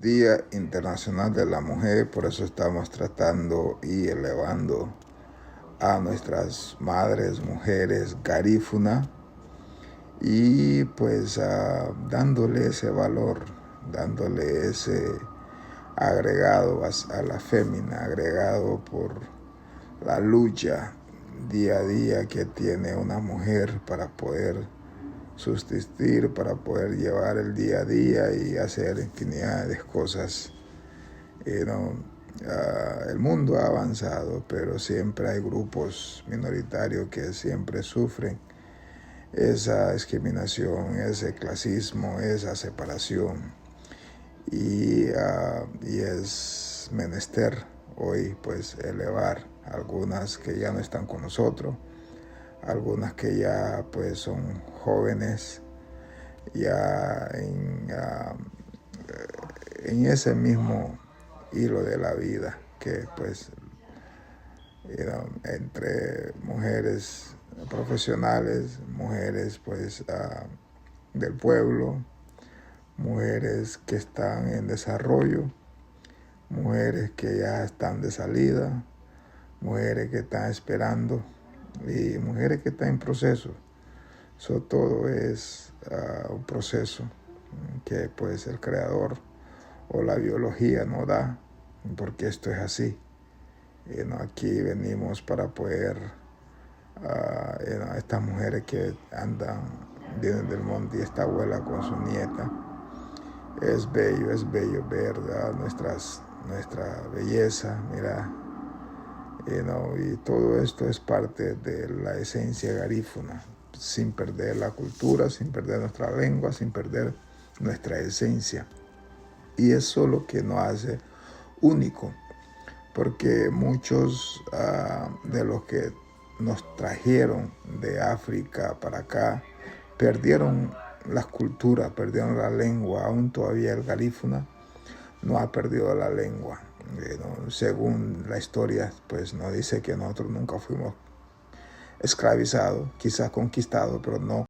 Día Internacional de la Mujer, por eso estamos tratando y elevando a nuestras madres, mujeres garífuna y pues dándole ese valor, dándole ese agregado a la fémina, agregado por la lucha día a día que tiene una mujer para poder subsistir, para poder llevar el día a día y hacer infinidad de cosas. El mundo ha avanzado, pero siempre hay grupos minoritarios que siempre sufren esa discriminación, ese clasismo, esa separación. Y es menester hoy pues elevar algunas que ya no están con nosotros, algunas que ya pues son jóvenes ya en ese mismo hilo de la vida que pues entre mujeres profesionales, mujeres pues del pueblo, mujeres que están en desarrollo, mujeres que ya están de salida, mujeres que están esperando y mujeres que están en proceso. Eso todo es un proceso que pues el creador o la biología nos da, porque esto es así. Aquí venimos para poder, estas mujeres que vienen del monte y esta abuela con su nieta, es bello ver nuestra belleza, mira, y todo esto es parte de la esencia garífuna, sin perder la cultura, sin perder nuestra lengua, sin perder nuestra esencia. Y eso es lo que nos hace único, porque muchos de los que nos trajeron de África para acá perdieron las culturas, perdieron la lengua. Aún todavía el garífuna no ha perdido la lengua. Según la historia, pues nos dice que nosotros nunca fuimos esclavizados, quizás conquistados, pero no